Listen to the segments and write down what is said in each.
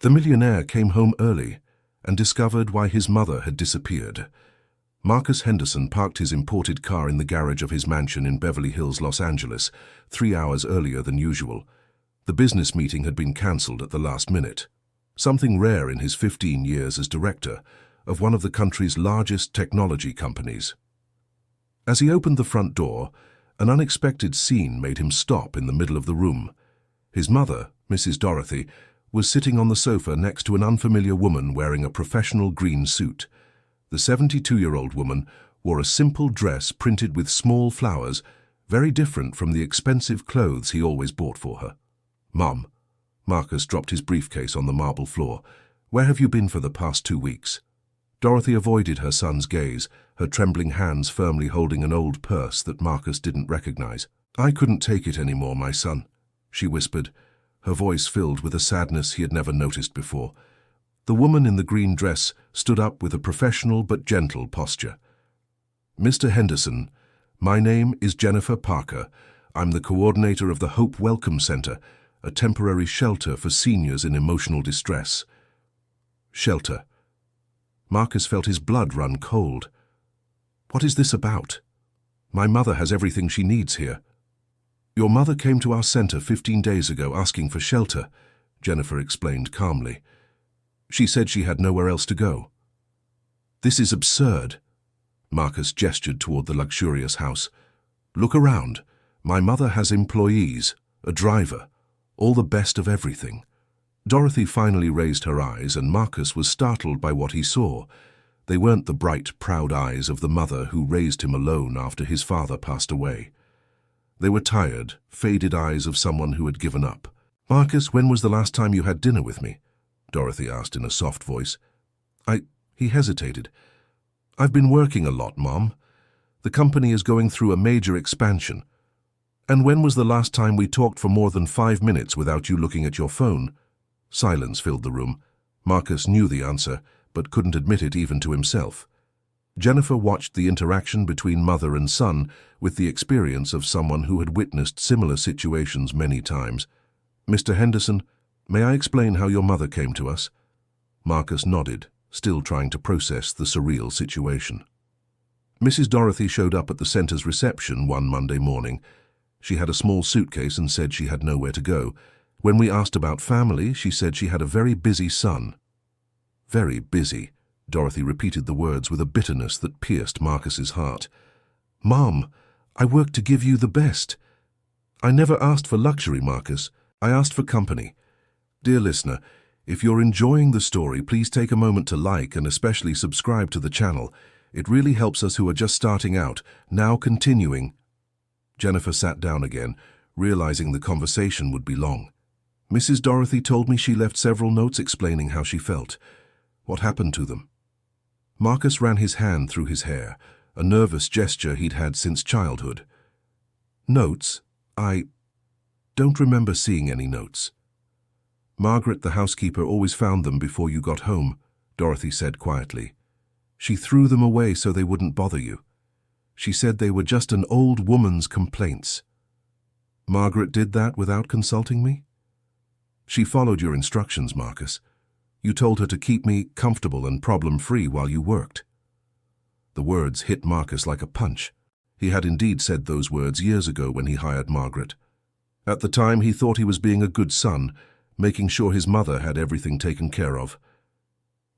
The millionaire came home early and discovered why his mother had disappeared. Marcus Henderson parked his imported car in the garage of his mansion in Beverly Hills, Los Angeles, 3 hours earlier than usual. The business meeting had been cancelled at the last minute, something rare in his 15 years as director of one of the country's largest technology companies. As he opened the front door, an unexpected scene made him stop in the middle of the room. His mother, Mrs. Dorothy, was sitting on the sofa next to an unfamiliar woman wearing a professional green suit. The 72-year-old woman wore a simple dress printed with small flowers, very different from the expensive clothes he always bought for her. "Mom," Marcus dropped his briefcase on the marble floor, "where have you been for the past 2 weeks?" Dorothy avoided her son's gaze, her trembling hands firmly holding an old purse that Marcus didn't recognize. "I couldn't take it anymore, my son," she whispered, her voice filled with a sadness he had never noticed before. The woman in the green dress stood up with a professional but gentle posture. "Mr. Henderson, my name is Jennifer Parker. I'm the coordinator of the Hope Welcome Center, a temporary shelter for seniors in emotional distress." Shelter. Marcus felt his blood run cold. "What is this about? My mother has everything she needs here." "Your mother came to our center 15 days ago asking for shelter," Jennifer explained calmly. "She said she had nowhere else to go." "This is absurd." Marcus gestured toward the luxurious house. "Look around. My mother has employees, a driver, all the best of everything." Dorothy finally raised her eyes, and Marcus was startled by what he saw. They weren't the bright, proud eyes of the mother who raised him alone after his father passed away. They were tired, faded eyes of someone who had given up. "Marcus, when was the last time you had dinner with me?" Dorothy asked in a soft voice. He hesitated. "I've been working a lot, Mom. The company is going through a major expansion." "And when was the last time we talked for more than 5 minutes without you looking at your phone?" Silence filled the room. Marcus knew the answer, but couldn't admit it even to himself. Jennifer watched the interaction between mother and son with the experience of someone who had witnessed similar situations many times. "Mr. Henderson, may I explain how your mother came to us?" Marcus nodded, still trying to process the surreal situation. Mrs. Dorothy showed up at the center's reception one Monday morning. She had a small suitcase and said she had nowhere to go. When we asked about family, she said she had a very busy son. "Very busy," Dorothy repeated the words with a bitterness that pierced Marcus's heart. "Mom, I work to give you the best. I never asked for luxury, Marcus. I asked for company." Dear listener, if you're enjoying the story, please take a moment to like and especially subscribe to the channel. It really helps us who are just starting out. Now continuing. Jennifer sat down again, realizing the conversation would be long. "Mrs. Dorothy told me she left several notes explaining how she felt. What happened to them?" Marcus ran his hand through his hair, a nervous gesture he'd had since childhood. "Notes? I don't remember seeing any notes." "Margaret, the housekeeper, always found them before you got home," Dorothy said quietly. "She threw them away so they wouldn't bother you. She said they were just an old woman's complaints." "Margaret did that without consulting me?" "She followed your instructions, Marcus. You told her to keep me comfortable and problem-free while you worked." The words hit Marcus like a punch. He had indeed said those words years ago when he hired Margaret. At the time, he thought he was being a good son, making sure his mother had everything taken care of.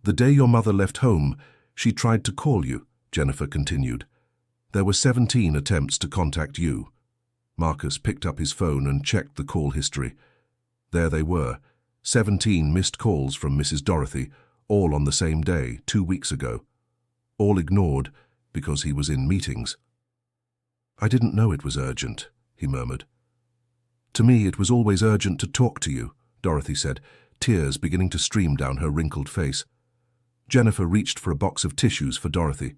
"The day your mother left home, she tried to call you," Jennifer continued. "There were 17 attempts to contact you." Marcus picked up his phone and checked the call history. There they were, 17 missed calls from Mrs. Dorothy, all on the same day, 2 weeks ago. All ignored because he was in meetings. "I didn't know it was urgent," he murmured. "To me, it was always urgent to talk to you," Dorothy said, tears beginning to stream down her wrinkled face. Jennifer reached for a box of tissues for Dorothy.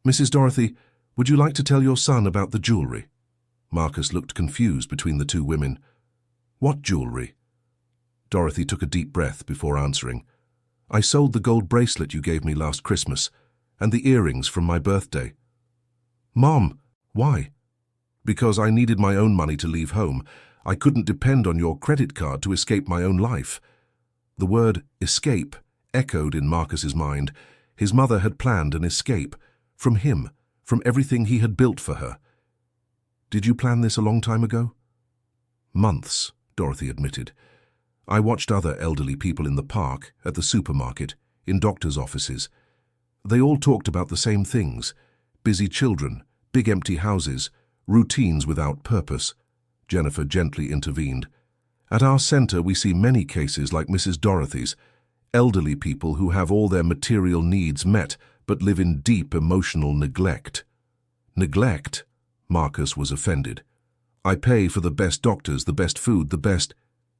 "Mrs. Dorothy, would you like to tell your son about the jewelry?" Marcus looked confused between the two women. "What jewelry?" Dorothy took a deep breath before answering. "I sold the gold bracelet you gave me last Christmas, and the earrings from my birthday." "Mom, why?" "Because I needed my own money to leave home. I couldn't depend on your credit card to escape my own life." The word escape echoed in Marcus's mind. His mother had planned an escape. From him, from everything he had built for her. Did you plan this a long time ago? Months, Dorothy admitted. I watched other elderly people in the park, at the supermarket, in doctors' offices. They all talked about the same things. Busy children, big empty houses, routines without purpose. Jennifer gently intervened. At our center we see many cases like Mrs. Dorothy's, elderly people who have all their material needs met but live in deep emotional neglect. Neglect? Marcus was offended. I pay for the best doctors, the best food, the best...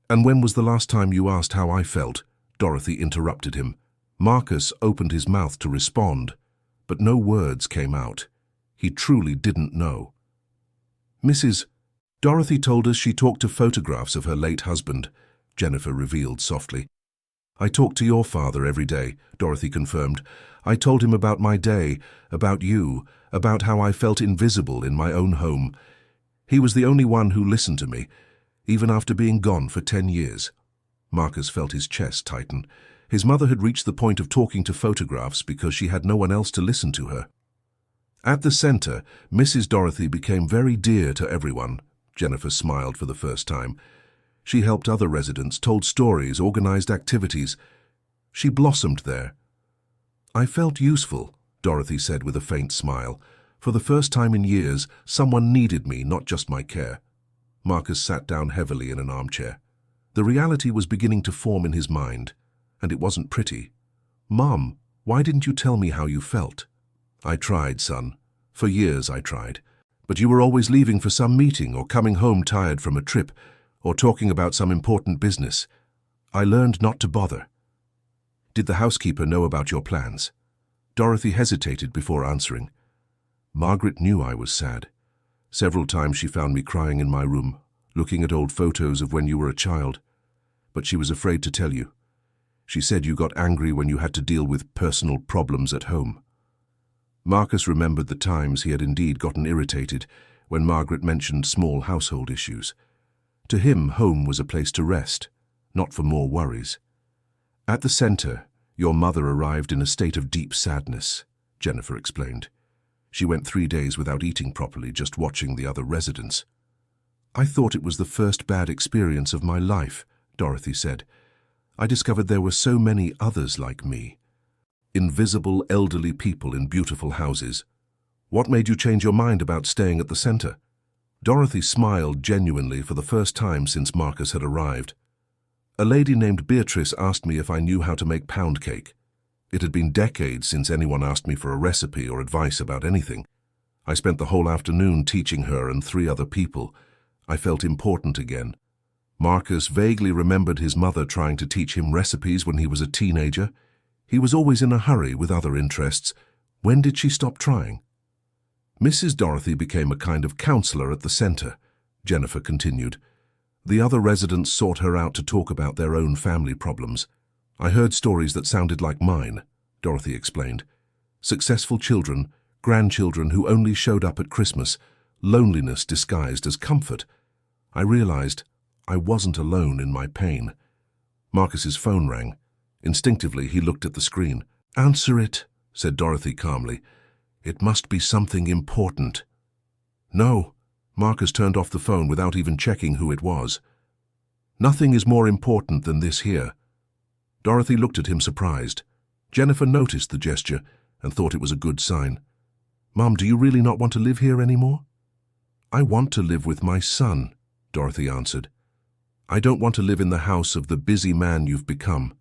And when was the last time you asked how I felt? Dorothy interrupted him. Marcus opened his mouth to respond, but no words came out. He truly didn't know. Mrs. Dorothy told us she talked to photographs of her late husband, Jennifer revealed softly. I talk to your father every day, Dorothy confirmed. I told him about my day, about you, about how I felt invisible in my own home. He was the only one who listened to me, even after being gone for 10 years. Marcus felt his chest tighten. His mother had reached the point of talking to photographs because she had no one else to listen to her. At the center, Mrs. Dorothy became very dear to everyone. Jennifer smiled for the first time. She helped other residents, told stories, organized activities. She blossomed there. I felt useful, Dorothy said with a faint smile. For the first time in years, someone needed me, not just my care. Marcus sat down heavily in an armchair. The reality was beginning to form in his mind, and it wasn't pretty. Mom, why didn't you tell me how you felt? I tried, son. For years I tried. But you were always leaving for some meeting or coming home tired from a trip or talking about some important business. I learned not to bother. Did the housekeeper know about your plans? Dorothy hesitated before answering. Margaret knew I was sad. Several times she found me crying in my room, looking at old photos of when you were a child. But she was afraid to tell you. She said you got angry when you had to deal with personal problems at home. Marcus remembered the times he had indeed gotten irritated when Margaret mentioned small household issues. To him, home was a place to rest, not for more worries. At the center, your mother arrived in a state of deep sadness, Jennifer explained. She went 3 days without eating properly, just watching the other residents. I thought it was the first bad experience of my life, Dorothy said. I discovered there were so many others like me. Invisible elderly people in beautiful houses. What made you change your mind about staying at the center? Dorothy smiled genuinely for the first time since Marcus had arrived. A lady named Beatrice asked me if I knew how to make pound cake. It had been decades since anyone asked me for a recipe or advice about anything. I spent the whole afternoon teaching her and 3 other people. I felt important again. Marcus vaguely remembered his mother trying to teach him recipes when he was a teenager. He was always in a hurry with other interests. When did she stop trying? Mrs. Dorothy became a kind of counselor at the center, Jennifer continued. The other residents sought her out to talk about their own family problems. I heard stories that sounded like mine, Dorothy explained. Successful children, grandchildren who only showed up at Christmas, loneliness disguised as comfort. I realized I wasn't alone in my pain. Marcus's phone rang. Instinctively, he looked at the screen. "Answer it," said Dorothy calmly. "It must be something important." "No." Marcus turned off the phone without even checking who it was. "Nothing is more important than this here." Dorothy looked at him surprised. Jennifer noticed the gesture and thought it was a good sign. "Mom, do you really not want to live here anymore?" "I want to live with my son," Dorothy answered. "I don't want to live in the house of the busy man you've become."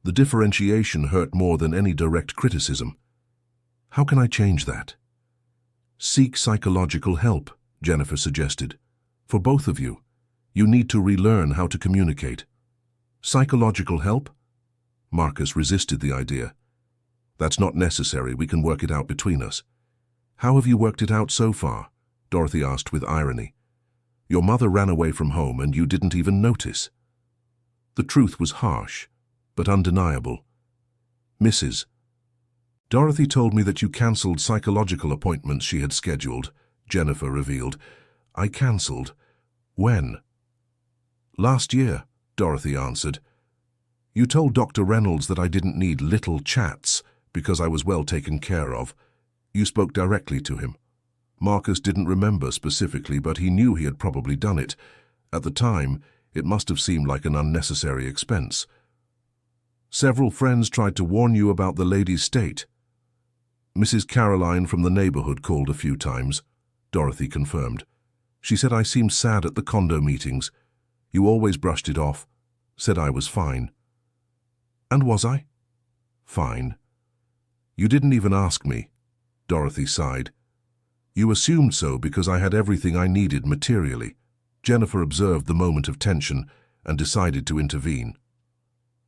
The differentiation hurt more than any direct criticism. "How can I change that?" "Seek psychological help," Jennifer suggested. "For both of you, you need to relearn how to communicate." "Psychological help?" Marcus resisted the idea. "That's not necessary. We can work it out between us." "How have you worked it out so far?" Dorothy asked with irony. "Your mother ran away from home and you didn't even notice." The truth was harsh, but undeniable. "Mrs. Dorothy told me that you cancelled psychological appointments she had scheduled," Jennifer revealed. "I cancelled. When?" "Last year," Dorothy answered. You told Dr. Reynolds that I didn't need little chats because I was well taken care of. You spoke directly to him. Marcus didn't remember specifically, but he knew he had probably done it. At the time, it must have seemed like an unnecessary expense. Several friends tried to warn you about the lady's state. Mrs. Caroline from the neighborhood called a few times, Dorothy confirmed. She said I seemed sad at the condo meetings. You always brushed it off, said I was fine. And was I? Fine. You didn't even ask me, Dorothy sighed. You assumed so because I had everything I needed materially. Jennifer observed the moment of tension and decided to intervene.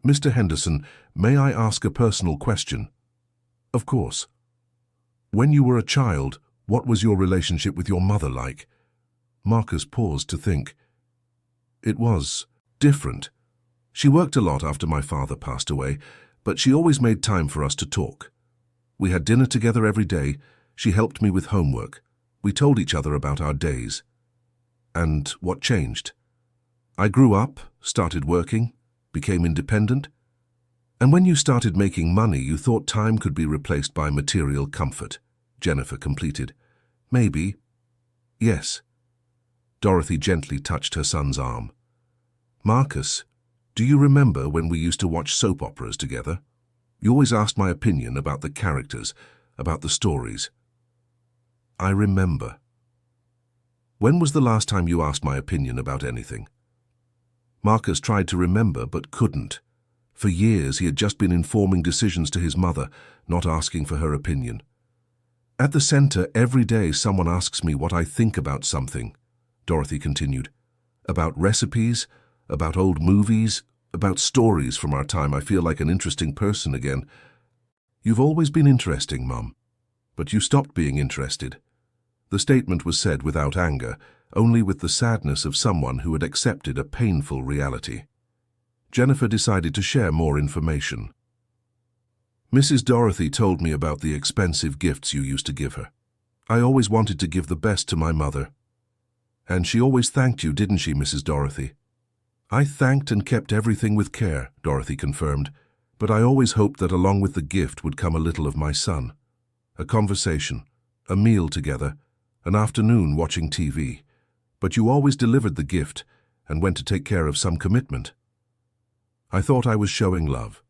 Mr. Henderson, may I ask a personal question? Of course. When you were a child, what was your relationship with your mother like? Marcus paused to think. It was different. She worked a lot after my father passed away, but she always made time for us to talk. We had dinner together every day. She helped me with homework. We told each other about our days. And what changed? I grew up, started working, became independent. And when you started making money, you thought time could be replaced by material comfort, Jennifer completed. Maybe. Yes. Dorothy gently touched her son's arm. Marcus, do you remember when we used to watch soap operas together? You always asked my opinion about the characters, about the stories. I remember. When was the last time you asked my opinion about anything? Marcus tried to remember but couldn't. For years he had just been informing decisions to his mother, not asking for her opinion. At the center, every day someone asks me what I think about something, Dorothy continued. About recipes, about old movies, about stories from our time. I feel like an interesting person again. You've always been interesting, Mum, but you stopped being interested. The statement was said without anger, only with the sadness of someone who had accepted a painful reality. Jennifer decided to share more information. Mrs. Dorothy told me about the expensive gifts you used to give her. I always wanted to give the best to my mother. And she always thanked you, didn't she, Mrs. Dorothy? I thanked and kept everything with care, Dorothy confirmed, but I always hoped that along with the gift would come a little of my son. A conversation, a meal together, an afternoon watching TV. But you always delivered the gift and went to take care of some commitment. I thought I was showing love.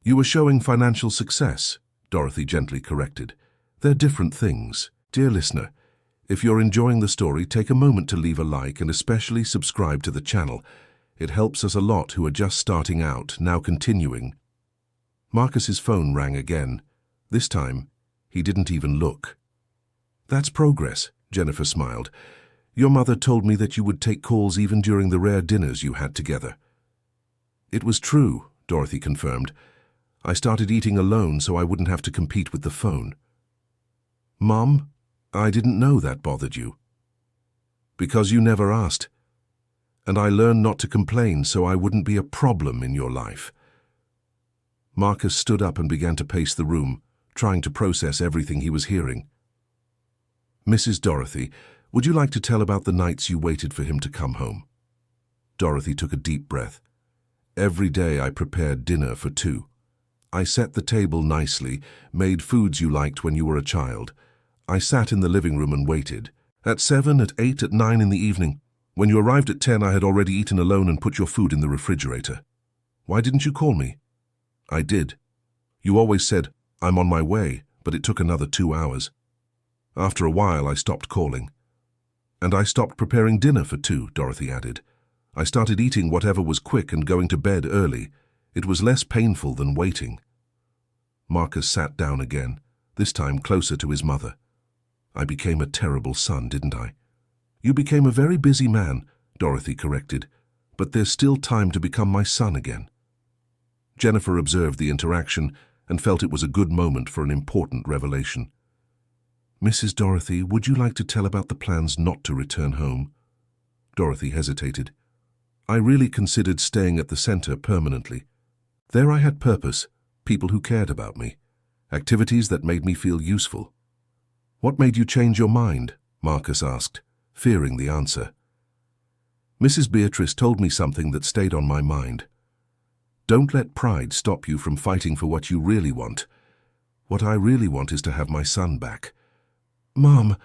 You were showing financial success, Dorothy gently corrected. They're different things. Dear listener, if you're enjoying the story, take a moment to leave a like and especially subscribe to the channel. It helps us a lot who are just starting out, now continuing. Marcus's phone rang again. This time, he didn't even look. That's progress, Jennifer smiled. Your mother told me that you would take calls even during the rare dinners you had together. It was true, Dorothy confirmed. I started eating alone so I wouldn't have to compete with the phone. Mom, I didn't know that bothered you. Because you never asked. And I learned not to complain so I wouldn't be a problem in your life. Marcus stood up and began to pace the room, trying to process everything he was hearing. Mrs. Dorothy, would you like to tell about the nights you waited for him to come home? Dorothy took a deep breath. Every day I prepared dinner for two. I set the table nicely, made foods you liked when you were a child. I sat in the living room and waited. At 7, at 8, at 9 in the evening. When you arrived at 10, I had already eaten alone and put your food in the refrigerator. Why didn't you call me? I did. You always said, I'm on my way, but it took another 2 hours. After a while, I stopped calling. And I stopped preparing dinner for two, Dorothy added. I started eating whatever was quick and going to bed early. It was less painful than waiting. Marcus sat down again, this time closer to his mother. I became a terrible son, didn't I? You became a very busy man, Dorothy corrected, but there's still time to become my son again. Jennifer observed the interaction and felt it was a good moment for an important revelation. Mrs. Dorothy, would you like to tell about the plans not to return home? Dorothy hesitated. I really considered staying at the center permanently. There I had purpose, people who cared about me, activities that made me feel useful. What made you change your mind? Marcus asked, fearing the answer. Mrs. Beatrice told me something that stayed on my mind. Don't let pride stop you from fighting for what you really want. What I really want is to have my son back. Mom,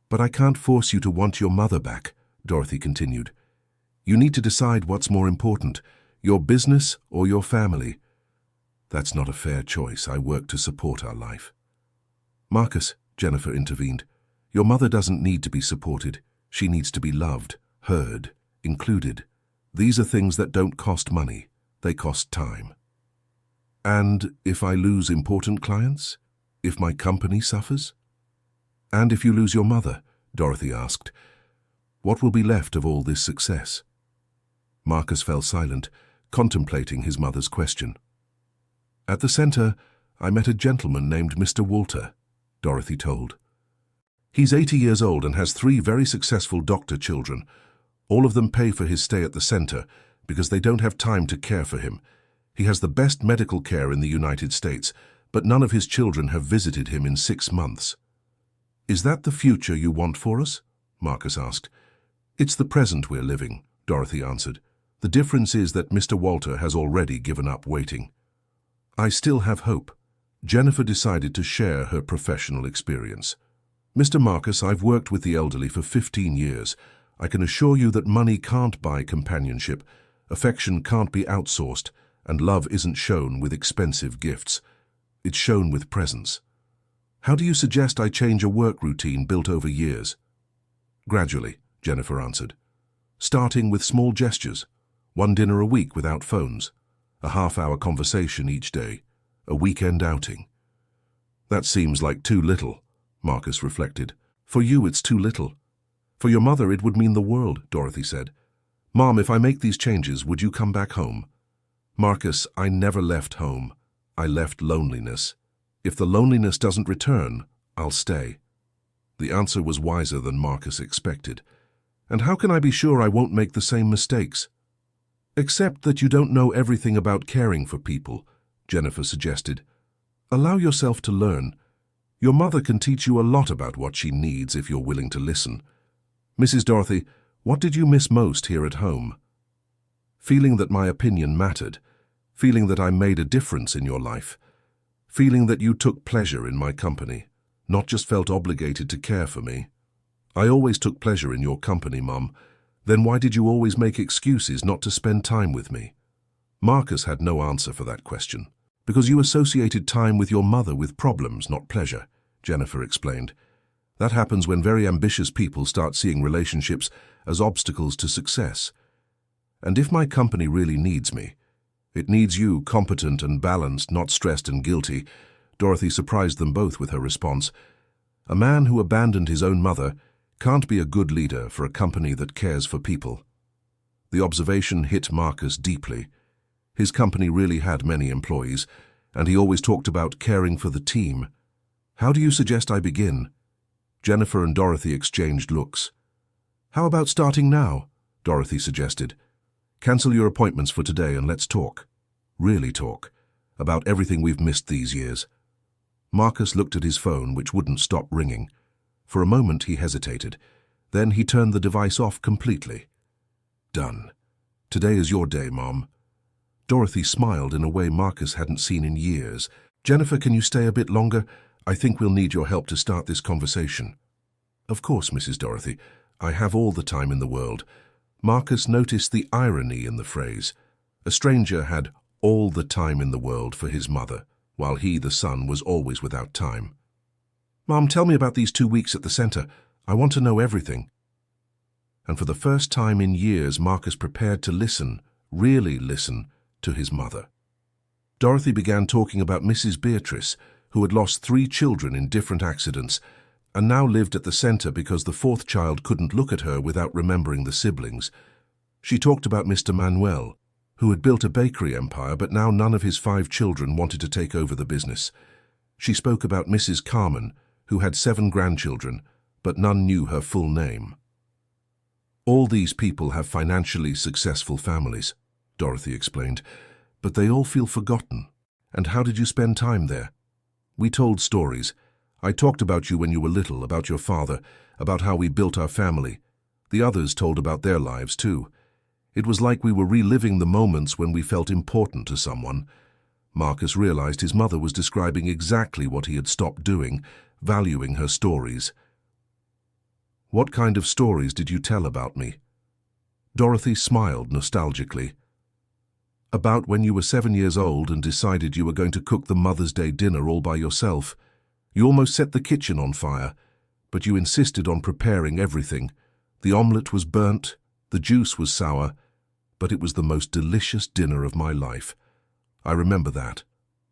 but I can't force you to want your mother back, Dorothy continued. You need to decide what's more important, your business or your family. That's not a fair choice. I work to support our life. Marcus, Jennifer intervened, your mother doesn't need to be supported. She needs to be loved, heard, included. These are things that don't cost money. They cost time. And if I lose important clients? If my company suffers? And if you lose your mother? Dorothy asked. What will be left of all this success? Marcus fell silent, contemplating his mother's question. At the center, I met a gentleman named Mr. Walter, Dorothy told. He's 80 years old and has 3 very successful doctor children. All of them pay for his stay at the center because they don't have time to care for him. He has the best medical care in the United States, but none of his children have visited him in 6 months. Is that the future you want for us? Marcus asked. It's the present we're living, Dorothy answered. The difference is that Mr. Walter has already given up waiting. I still have hope. Jennifer decided to share her professional experience. Mr. Marcus, I've worked with the elderly for 15 years. I can assure you that money can't buy companionship, affection can't be outsourced, and love isn't shown with expensive gifts. It's shown with presence. How do you suggest I change a work routine built over years? Gradually, Jennifer answered. Starting with small gestures, 1 dinner a week without phones, a half-hour conversation each day, a weekend outing. That seems like too little, Marcus reflected. For you, it's too little. For your mother, it would mean the world, Dorothy said. Mom, if I make these changes, would you come back home? Marcus, I never left home. I left loneliness. If the loneliness doesn't return, I'll stay. The answer was wiser than Marcus expected. And how can I be sure I won't make the same mistakes? Accept that you don't know everything about caring for people, Jennifer suggested. Allow yourself to learn. Your mother can teach you a lot about what she needs if you're willing to listen. Mrs. Dorothy, what did you miss most here at home? Feeling that my opinion mattered. Feeling that I made a difference in your life. Feeling that you took pleasure in my company, not just felt obligated to care for me. I always took pleasure in your company, Mum. Then why did you always make excuses not to spend time with me? Marcus had no answer for that question. Because you associated time with your mother with problems, not pleasure, Jennifer explained. That happens when very ambitious people start seeing relationships as obstacles to success. And if my company really needs me, it needs you, competent and balanced, not stressed and guilty. Dorothy surprised them both with her response. A man who abandoned his own mother can't be a good leader for a company that cares for people. The observation hit Marcus deeply. His company really had many employees, and he always talked about caring for the team. How do you suggest I begin? Jennifer and Dorothy exchanged looks. How about starting now? Dorothy suggested. Cancel your appointments for today and let's talk. Really talk. About everything we've missed these years. Marcus looked at his phone, which wouldn't stop ringing. For a moment he hesitated. Then he turned the device off completely. Done. Today is your day, Mom. Dorothy smiled in a way Marcus hadn't seen in years. Jennifer, can you stay a bit longer? I think we'll need your help to start this conversation. Of course, Mrs. Dorothy. I have all the time in the world. Marcus noticed the irony in the phrase. A stranger had all the time in the world for his mother, while he, the son, was always without time. Mom, tell me about these 2 weeks at the center. I want to know everything. And for the first time in years, Marcus prepared to listen, really listen, to his mother. Dorothy began talking about Mrs. Beatrice, who had lost 3 children in different accidents, and now lived at the center because the 4th child couldn't look at her without remembering the siblings. She talked about Mr. Manuel, who had built a bakery empire, but now none of his 5 children wanted to take over the business. She spoke about Mrs. Carmen, who had 7 grandchildren, but none knew her full name. All these people have financially successful families, Dorothy explained, but they all feel forgotten. And how did you spend time there? We told stories. I talked about you when you were little, about your father, about how we built our family. The others told about their lives too. It was like we were reliving the moments when we felt important to someone. Marcus realized his mother was describing exactly what he had stopped doing, valuing her stories. "What kind of stories did you tell about me?" Dorothy smiled nostalgically. "About when you were 7 years old and decided you were going to cook the Mother's Day dinner all by yourself. You almost set the kitchen on fire, but you insisted on preparing everything. The omelette was burnt, the juice was sour, but it was the most delicious dinner of my life. I remember that."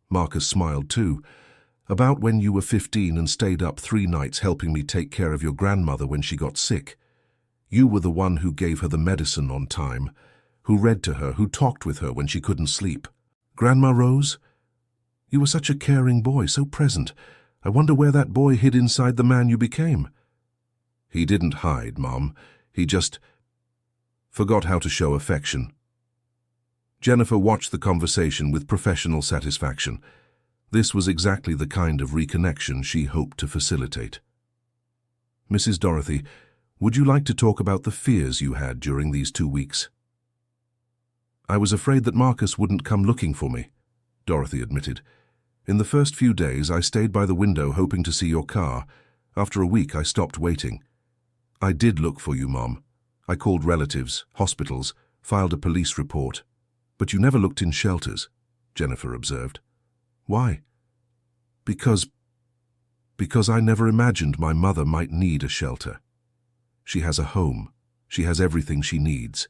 Marcus smiled too. "About when you were 15 and stayed up 3 nights helping me take care of your grandmother when she got sick. You were the one who gave her the medicine on time, who read to her, who talked with her when she couldn't sleep. Grandma Rose? You were such a caring boy, so present. I wonder where that boy hid inside the man you became." "He didn't hide, Mom. He just forgot how to show affection." Jennifer watched the conversation with professional satisfaction. This was exactly the kind of reconnection she hoped to facilitate. "Mrs. Dorothy, would you like to talk about the fears you had during these 2 weeks?" "I was afraid that Marcus wouldn't come looking for me," Dorothy admitted. "In the first few days, I stayed by the window hoping to see your car. After a week, I stopped waiting. I did look for you, Mom. I called relatives, hospitals, filed a police report. But you never looked in shelters," Jennifer observed. "Why?" Because I never imagined my mother might need a shelter. She has a home. She has everything she needs."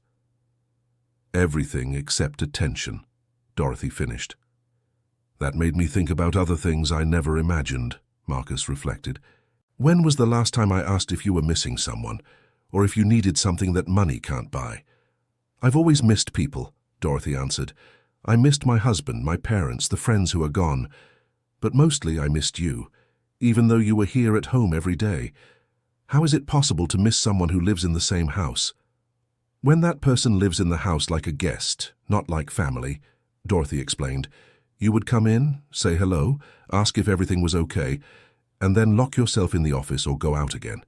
"Everything except attention," Dorothy finished. "That made me think about other things I never imagined," Marcus reflected. "When was the last time I asked if you were missing someone, or if you needed something that money can't buy?" "I've always missed people," Dorothy answered. "I missed my husband, my parents, the friends who are gone. But mostly I missed you, even though you were here at home every day. How is it possible to miss someone who lives in the same house?" "When that person lives in the house like a guest, not like family," Dorothy explained, "you would come in, say hello, ask if everything was okay, and then lock yourself in the office or go out again.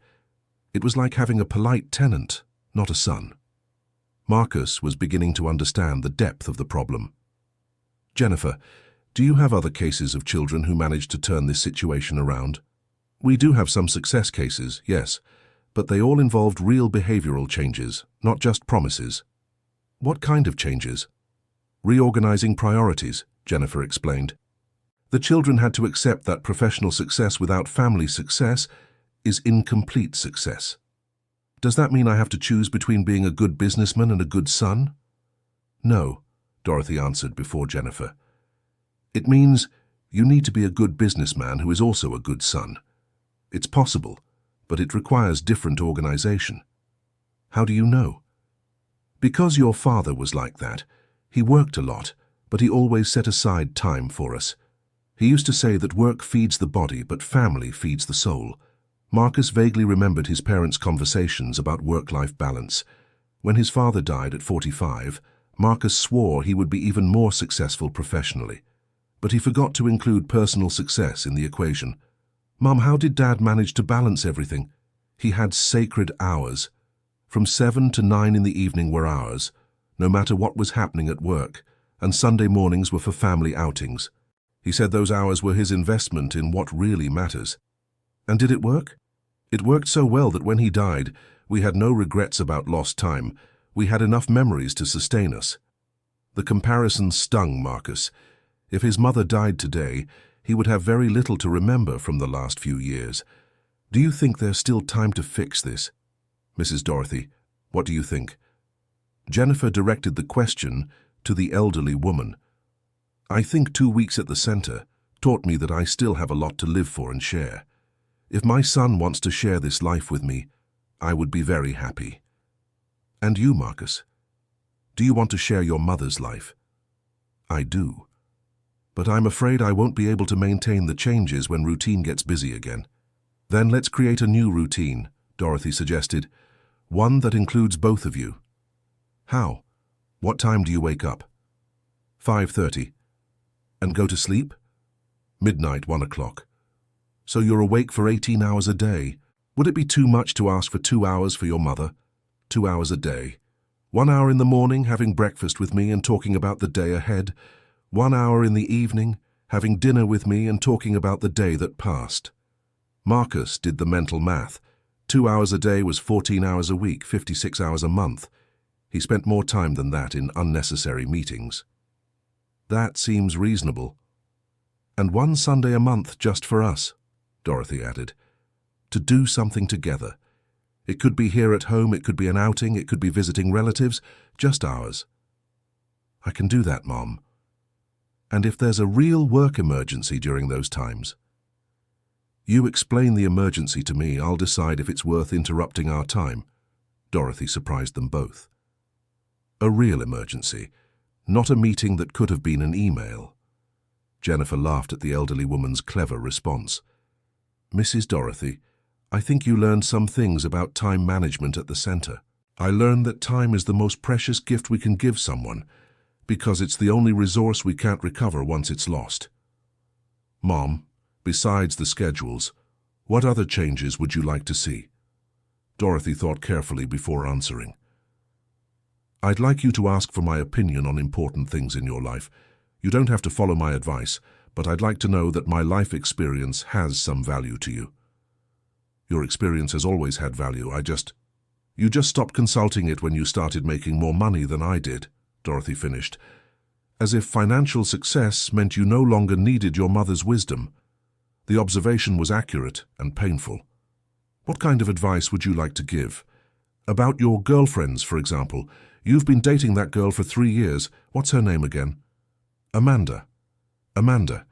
It was like having a polite tenant, not a son." Marcus was beginning to understand the depth of the problem. "Jennifer, do you have other cases of children who managed to turn this situation around?" "We do have some success cases, yes, but they all involved real behavioral changes, not just promises." "What kind of changes?" "Reorganizing priorities," Jennifer explained. "The children had to accept that professional success without family success is incomplete success." "Does that mean I have to choose between being a good businessman and a good son?" "No," Dorothy answered before Jennifer. "It means you need to be a good businessman who is also a good son. It's possible, but it requires different organization." "How do you know?" "Because your father was like that. He worked a lot, but he always set aside time for us. He used to say that work feeds the body, but family feeds the soul." Marcus vaguely remembered his parents' conversations about work-life balance. When his father died at 45, Marcus swore he would be even more successful professionally. But he forgot to include personal success in the equation. "Mom, how did Dad manage to balance everything?" "He had sacred hours. From 7 to 9 in the evening were ours, no matter what was happening at work, and Sunday mornings were for family outings. He said those hours were his investment in what really matters." "And did it work?" "It worked so well that when he died, we had no regrets about lost time. We had enough memories to sustain us." The comparison stung Marcus. If his mother died today, he would have very little to remember from the last few years. "Do you think there's still time to fix this?" "Mrs. Dorothy, what do you think?" Jennifer directed the question to the elderly woman. "I think 2 weeks at the center taught me that I still have a lot to live for and share. If my son wants to share this life with me, I would be very happy." "And you, Marcus? Do you want to share your mother's life?" "I do. But I'm afraid I won't be able to maintain the changes when routine gets busy again." "Then let's create a new routine," Dorothy suggested. "One that includes both of you." "How? What time do you wake up?" 5:30. "And go to sleep?" "Midnight, 1 o'clock. So you're awake for 18 hours a day. Would it be too much to ask for 2 hours for your mother? 2 hours a day. 1 hour in the morning having breakfast with me and talking about the day ahead. 1 hour in the evening having dinner with me and talking about the day that passed. Marcus did the mental math. 2 hours a day was 14 hours a week, 56 hours a month. He spent more time than that in unnecessary meetings. That seems reasonable. And 1 Sunday a month just for us, Dorothy added. To do something together. It could be here at home, it could be an outing, it could be visiting relatives, just ours. I can do that, Mom. And if there's a real work emergency during those times? You explain the emergency to me, I'll decide if it's worth interrupting our time. Dorothy surprised them both. A real emergency, not a meeting that could have been an email. Jennifer laughed at the elderly woman's clever response. Mrs. Dorothy, I think you learned some things about time management at the center. I learned that time is the most precious gift we can give someone, because it's the only resource we can't recover once it's lost. Mom, besides the schedules, what other changes would you like to see? Dorothy thought carefully before answering. I'd like you to ask for my opinion on important things in your life. You don't have to follow my advice, but I'd like to know that my life experience has some value to you. Your experience has always had value, You just stopped consulting it when you started making more money than I did, Dorothy finished, as if financial success meant you no longer needed your mother's wisdom. The observation was accurate and painful. What kind of advice would you like to give? About your girlfriends, for example. You've been dating that girl for 3 years. What's her name again? Amanda. Amanda,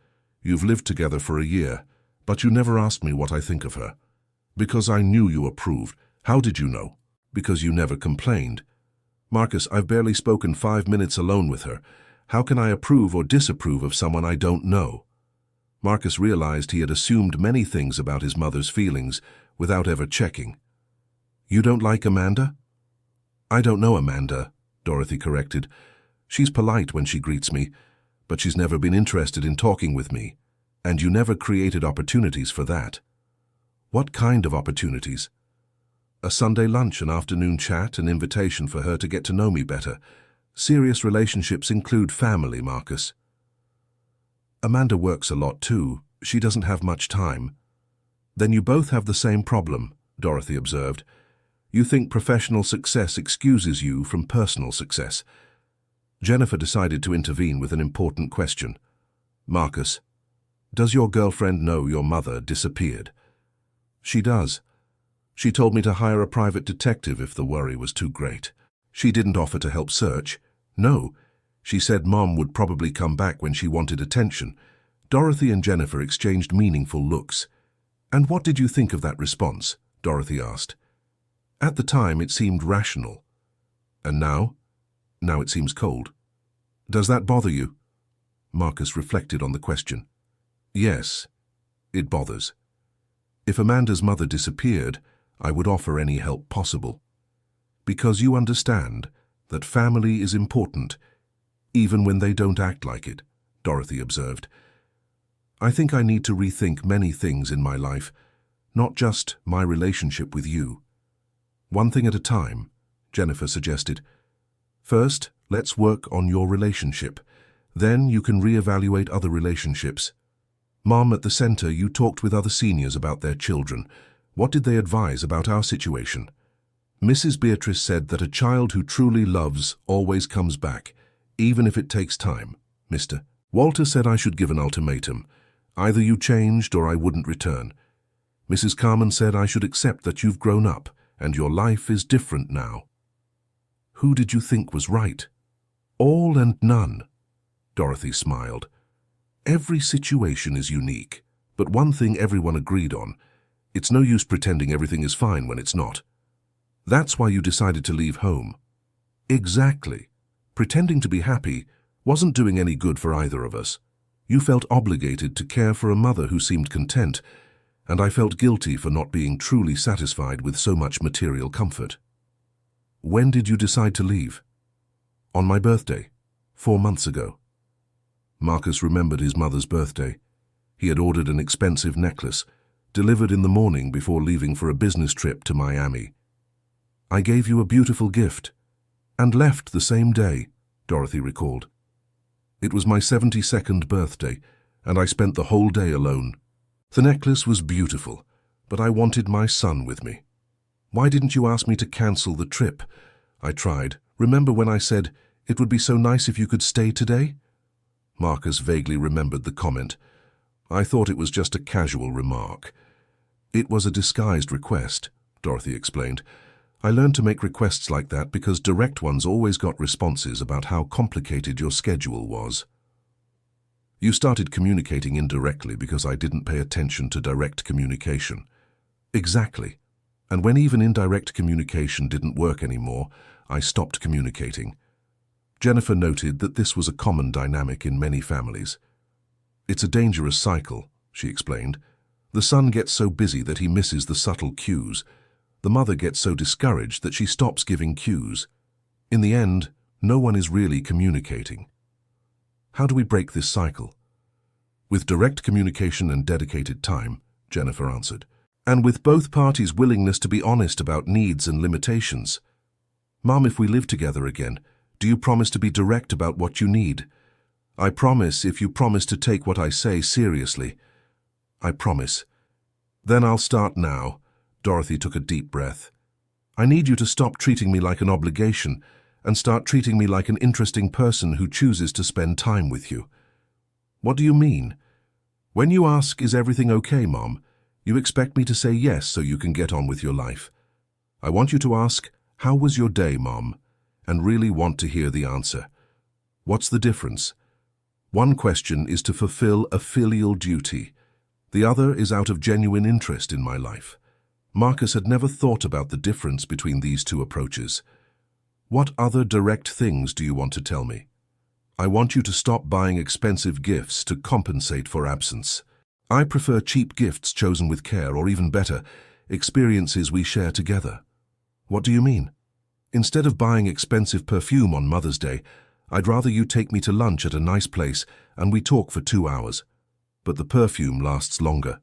you've lived together for a year, but you never asked me what I think of her. Because I knew you approved. How did you know? Because you never complained. Marcus, I've barely spoken 5 minutes alone with her. How can I approve or disapprove of someone I don't know? Marcus realized he had assumed many things about his mother's feelings without ever checking. You don't like Amanda? I don't know Amanda, Dorothy corrected. She's polite when she greets me, but she's never been interested in talking with me, and you never created opportunities for that. What kind of opportunities? A Sunday lunch, an afternoon chat, an invitation for her to get to know me better. Serious relationships include family, Marcus. Amanda works a lot too. She doesn't have much time. Then you both have the same problem, Dorothy observed. You think professional success excuses you from personal success. Jennifer decided to intervene with an important question. Marcus, does your girlfriend know your mother disappeared? She does. She told me to hire a private detective if the worry was too great. She didn't offer to help search. No, she said Mom would probably come back when she wanted attention. Dorothy and Jennifer exchanged meaningful looks. And what did you think of that response? Dorothy asked. At the time, it seemed rational. And now? Now it seems cold. Does that bother you? Marcus reflected on the question. Yes, it bothers. If Amanda's mother disappeared, I would offer any help possible. Because you understand that family is important, even when they don't act like it, Dorothy observed. I think I need to rethink many things in my life, not just my relationship with you. One thing at a time, Jennifer suggested. First, let's work on your relationship. Then you can reevaluate other relationships. Mom, at the center, you talked with other seniors about their children. What did they advise about our situation? Mrs. Beatrice said that a child who truly loves always comes back, even if it takes time. Mr. Walter said I should give an ultimatum. Either you changed or I wouldn't return. Mrs. Carmen said I should accept that you've grown up and your life is different now. Who did you think was right? All and none. Dorothy smiled. Every situation is unique, but one thing everyone agreed on. It's no use pretending everything is fine when it's not. That's why you decided to leave home. Exactly. Pretending to be happy wasn't doing any good for either of us. You felt obligated to care for a mother who seemed content, and I felt guilty for not being truly satisfied with so much material comfort. When did you decide to leave? On my birthday, 4 months ago. Marcus remembered his mother's birthday. He had ordered an expensive necklace, delivered in the morning before leaving for a business trip to Miami. I gave you a beautiful gift, And left the same day, Dorothy recalled. It was my 72nd birthday, and I spent the whole day alone. The necklace was beautiful, but I wanted my son with me. Why didn't you ask me to cancel the trip? I tried. Remember when I said, it would be so nice if you could stay today? Marcus vaguely remembered the comment. I thought it was just a casual remark. It was a disguised request, Dorothy explained. I learned to make requests like that because direct ones always got responses about how complicated your schedule was. You started communicating indirectly because I didn't pay attention to direct communication. Exactly. And when even indirect communication didn't work anymore, I stopped communicating. Jennifer noted that this was a common dynamic in many families. It's a dangerous cycle, she explained. The son gets so busy that he misses the subtle cues. The mother gets so discouraged that she stops giving cues. In the end, no one is really communicating. How do we break this cycle? With direct communication and dedicated time, Jennifer answered, and with both parties' willingness to be honest about needs and limitations. Mom, if we live together again, do you promise to be direct about what you need? I promise if you promise to take what I say seriously. I promise. Then I'll start now. Dorothy took a deep breath. I need you to stop treating me like an obligation and start treating me like an interesting person who chooses to spend time with you. What do you mean? When you ask, is everything okay, Mom, you expect me to say yes so you can get on with your life. I want you to ask, how was your day, Mom? And really want to hear the answer. What's the difference? One question is to fulfill a filial duty. The other is out of genuine interest in my life. Marcus had never thought about the difference between these two approaches. What other direct things do you want to tell me? I want you to stop buying expensive gifts to compensate for absence. I prefer cheap gifts chosen with care, or even better, experiences we share together. What do you mean? Instead of buying expensive perfume on Mother's Day, I'd rather you take me to lunch at a nice place and we talk for 2 hours. But the perfume lasts longer.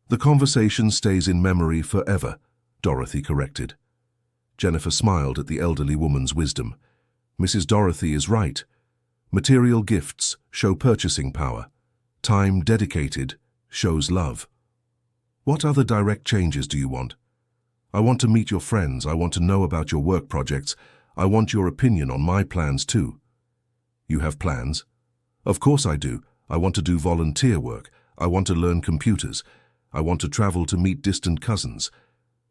The conversation stays in memory forever, Dorothy corrected. Jennifer smiled at the elderly woman's wisdom. Mrs. Dorothy is right. Material gifts show purchasing power. Time dedicated shows love. What other direct changes do you want? I want to meet your friends. I want to know about your work projects. I want your opinion on my plans too. You have plans? Of course I do. I want to do volunteer work. I want to learn computers. I want to travel to meet distant cousins.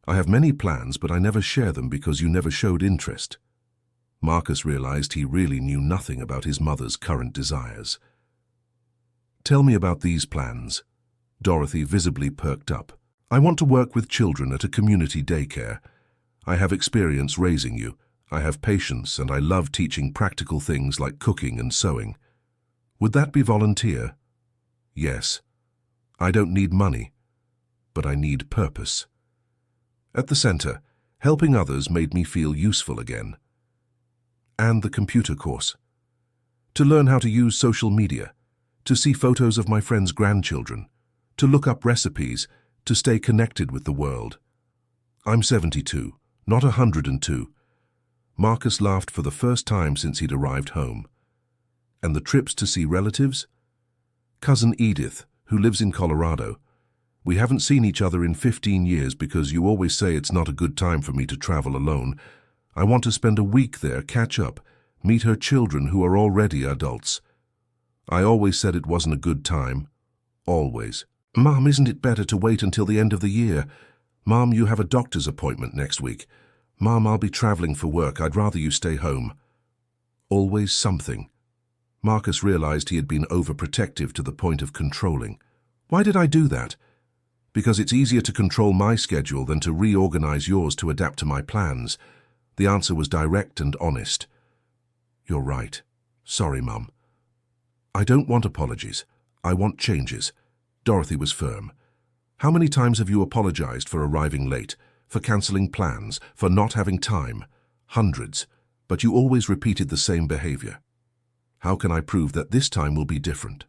I have many plans, but I never share them because you never showed interest. Marcus realized he really knew nothing about his mother's current desires. Tell me about these plans. Dorothy visibly perked up. I want to work with children at a community daycare. I have experience raising you. I have patience, and I love teaching practical things like cooking and sewing. Would that be volunteer? Yes. I don't need money, but I need purpose. At the center, helping others made me feel useful again. And the computer course. To learn how to use social media, to see photos of my friends' grandchildren, to look up recipes, to stay connected with the world. I'm 72, not 102. Marcus laughed for the first time since he'd arrived home. And the trips to see relatives? Cousin Edith, who lives in Colorado. We haven't seen each other in 15 years because you always say it's not a good time for me to travel alone. I want to spend a week there, catch up, meet her children who are already adults. I always said it wasn't a good time. Always. Mom, isn't it better to wait until the end of the year? Mom, you have a doctor's appointment next week. Mom, I'll be traveling for work. I'd rather you stay home. Always something. Marcus realized he had been overprotective to the point of controlling. Why did I do that? Because it's easier to control my schedule than to reorganize yours to adapt to my plans. The answer was direct and honest. You're right. Sorry, Mum. I don't want apologies. I want changes. Dorothy was firm. How many times have you apologized for arriving late, for cancelling plans, for not having time? Hundreds. But you always repeated the same behavior. How can I prove that this time will be different?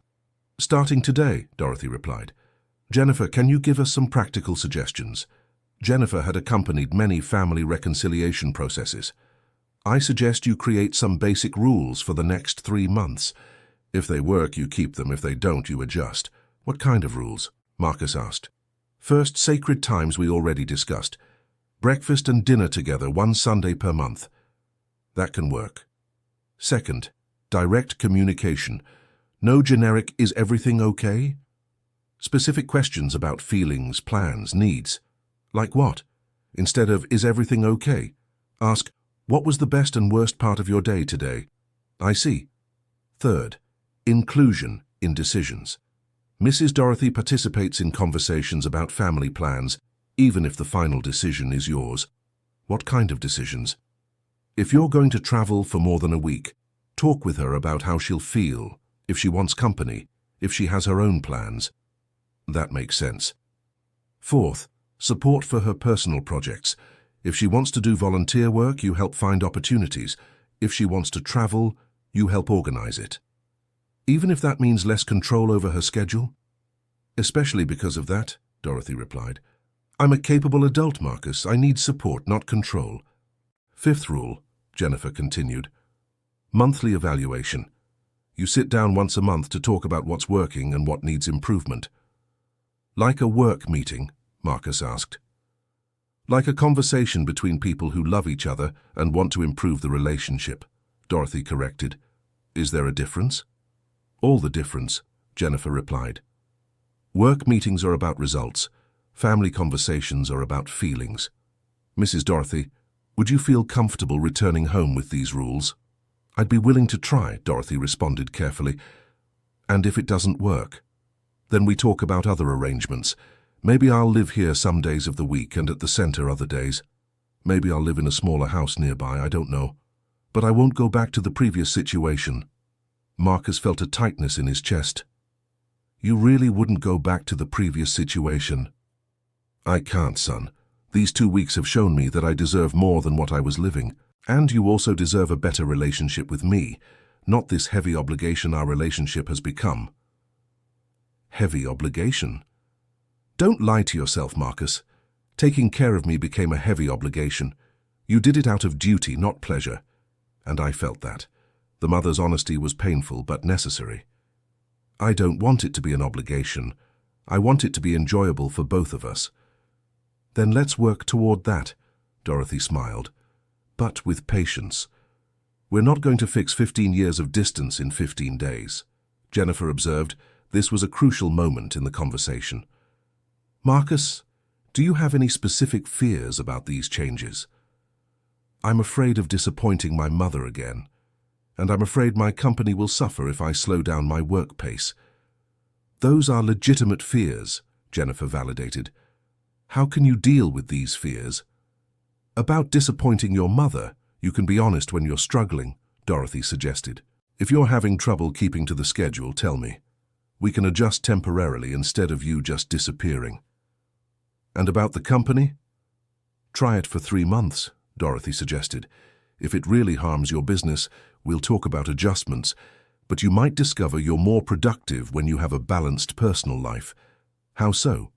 Starting today, Dorothy replied. Jennifer, can you give us some practical suggestions? Jennifer had accompanied many family reconciliation processes. I suggest you create some basic rules for the next 3 months. If they work, you keep them. If they don't, you adjust. What kind of rules? Marcus asked. First, sacred times we already discussed. Breakfast and dinner together 1 Sunday per month. That can work. Second, direct communication. No generic, is everything okay? Specific questions about feelings, plans, needs. Like what? Instead of, is everything okay? Ask, what was the best and worst part of your day today? I see. Third, inclusion in decisions. Mrs. Dorothy participates in conversations about family plans, even if the final decision is yours. What kind of decisions? If you're going to travel for more than a week, talk with her about how she'll feel, if she wants company, if she has her own plans. That makes sense. Fourth, support for her personal projects. If she wants to do volunteer work, you help find opportunities. If she wants to travel, you help organize it. Even if that means less control over her schedule? Especially because of that, Dorothy replied. I'm a capable adult, Marcus. I need support, not control. Fifth rule, Jennifer continued. Monthly evaluation. You sit down once a month to talk about what's working and what needs improvement. Like a work meeting, Marcus asked. Like a conversation between people who love each other and want to improve the relationship, Dorothy corrected. Is there a difference? All the difference, Jennifer replied. Work meetings are about results. Family conversations are about feelings. Mrs. Dorothy, would you feel comfortable returning home with these rules? I'd be willing to try, Dorothy responded carefully. And if it doesn't work? Then we talk about other arrangements. Maybe I'll live here some days of the week and at the center other days. Maybe I'll live in a smaller house nearby, I don't know. But I won't go back to the previous situation. Marcus felt a tightness in his chest. You really wouldn't go back to the previous situation? I can't, son. These 2 weeks have shown me that I deserve more than what I was living. And you also deserve a better relationship with me, not this heavy obligation our relationship has become. Heavy obligation? Don't lie to yourself, Marcus. Taking care of me became a heavy obligation. You did it out of duty, not pleasure. And I felt that. The mother's honesty was painful but necessary. I don't want it to be an obligation. I want it to be enjoyable for both of us. Then let's work toward that, Dorothy smiled. But with patience. We're not going to fix 15 years of distance in 15 days. Jennifer observed. This was a crucial moment in the conversation. Marcus, do you have any specific fears about these changes? I'm afraid of disappointing my mother again, and I'm afraid my company will suffer if I slow down my work pace. Those are legitimate fears, Jennifer validated. How can you deal with these fears? About disappointing your mother, you can be honest when you're struggling, Dorothy suggested. If you're having trouble keeping to the schedule, tell me. We can adjust temporarily instead of you just disappearing. And about the company? Try it for 3 months, Dorothy suggested. If it really harms your business, we'll talk about adjustments, but you might discover you're more productive when you have a balanced personal life. How so?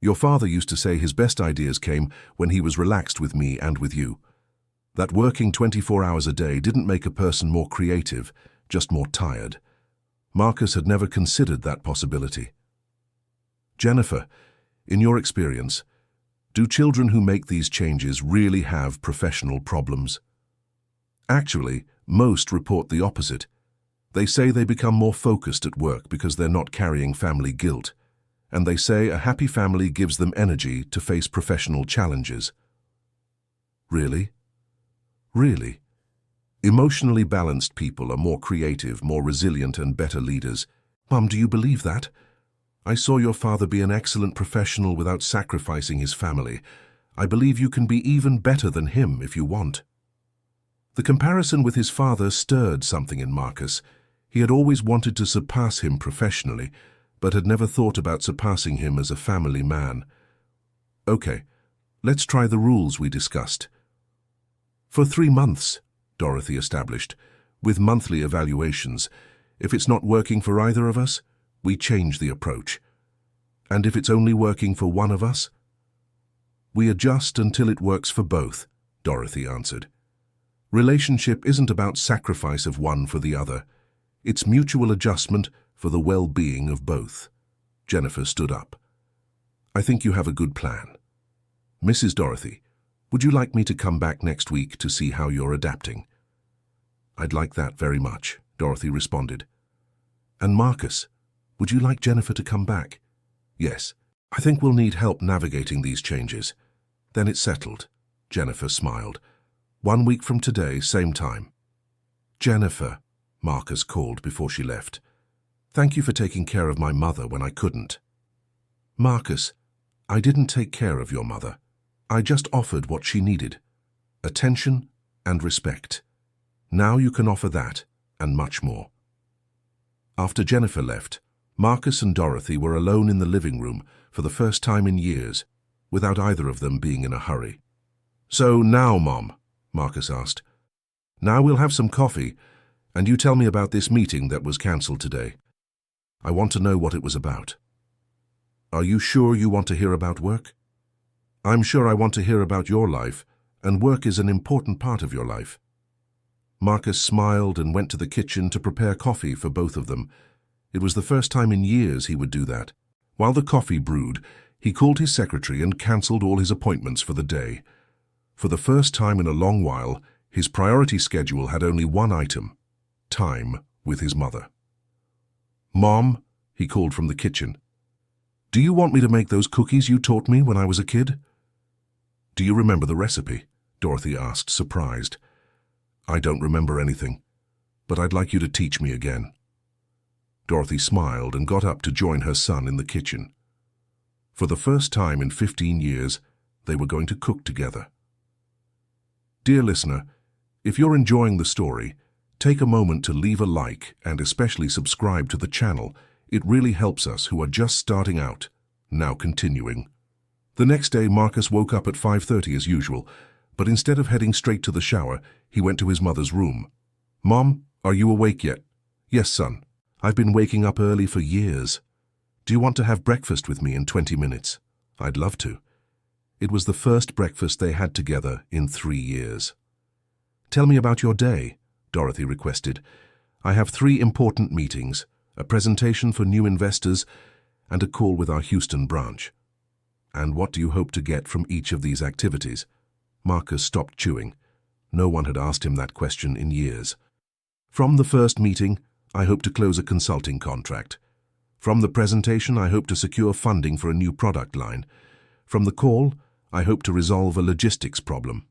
Your father used to say his best ideas came when he was relaxed with me and with you. That working 24 hours a day didn't make a person more creative, just more tired. Marcus had never considered that possibility. Jennifer, in your experience, do children who make these changes really have professional problems? Actually, most report the opposite. They say they become more focused at work because they're not carrying family guilt, and they say a happy family gives them energy to face professional challenges. Really? Really? Emotionally balanced people are more creative, more resilient, and better leaders. Mum, do you believe that? I saw your father be an excellent professional without sacrificing his family. I believe you can be even better than him if you want. The comparison with his father stirred something in Marcus. He had always wanted to surpass him professionally, but had never thought about surpassing him as a family man. Okay, let's try the rules we discussed. For 3 months, Dorothy established, with monthly evaluations. If it's not working for either of us, we change the approach. And if it's only working for one of us, we adjust until it works for both, Dorothy answered. Relationship isn't about sacrifice of one for the other. It's mutual adjustment for the well-being of both. Jennifer stood up. I think you have a good plan. Mrs. Dorothy, would you like me to come back next week to see how you're adapting? I'd like that very much, Dorothy responded. And Marcus, would you like Jennifer to come back? Yes, I think we'll need help navigating these changes. Then it's settled. Jennifer smiled. 1 week from today, same time. Jennifer, Marcus called before she left. Thank you for taking care of my mother when I couldn't. Marcus, I didn't take care of your mother. I just offered what she needed. Attention and respect. Now you can offer that and much more. After Jennifer left, Marcus and Dorothy were alone in the living room for the first time in years, without either of them being in a hurry. So now, Mom, Marcus asked. Now we'll have some coffee, and you tell me about this meeting that was cancelled today. I want to know what it was about. Are you sure you want to hear about work? I'm sure I want to hear about your life, and work is an important part of your life. Marcus smiled and went to the kitchen to prepare coffee for both of them. It was the first time in years he would do that. While the coffee brewed, he called his secretary and cancelled all his appointments for the day. For the first time in a long while, his priority schedule had only one item: time with his mother. Mom, he called from the kitchen. Do you want me to make those cookies you taught me when I was a kid? Do you remember the recipe? Dorothy asked, surprised. I don't remember anything, but I'd like you to teach me again. Dorothy smiled and got up to join her son in the kitchen. For the first time in 15 years, they were going to cook together. Dear listener, if you're enjoying the story, take a moment to leave a like and especially subscribe to the channel. It really helps us who are just starting out. Now continuing. The next day, Marcus woke up at 5:30 as usual, but instead of heading straight to the shower, he went to his mother's room. Mom, are you awake yet? Yes, son. I've been waking up early for years. Do you want to have breakfast with me in 20 minutes? I'd love to. It was the first breakfast they had together in 3 years. Tell me about your day, Dorothy requested. I have 3 important meetings, a presentation for new investors, and a call with our Houston branch. And what do you hope to get from each of these activities? Marcus stopped chewing. No one had asked him that question in years. From the first meeting, I hope to close a consulting contract. From the presentation, I hope to secure funding for a new product line. From the call, I hope to resolve a logistics problem.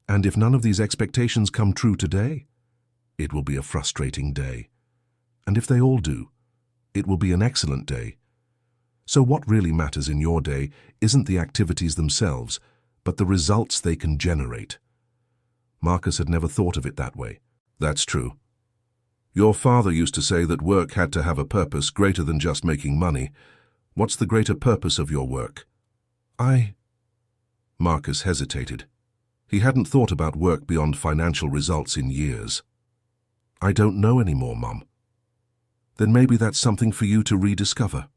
And if none of these expectations come true today, it will be a frustrating day. And if they all do, it will be an excellent day. So what really matters in your day isn't the activities themselves, but the results they can generate. Marcus had never thought of it that way. That's true. Your father used to say that work had to have a purpose greater than just making money. What's the greater purpose of your work? Marcus hesitated. He hadn't thought about work beyond financial results in years. I don't know anymore, Mom. Then maybe that's something for you to rediscover.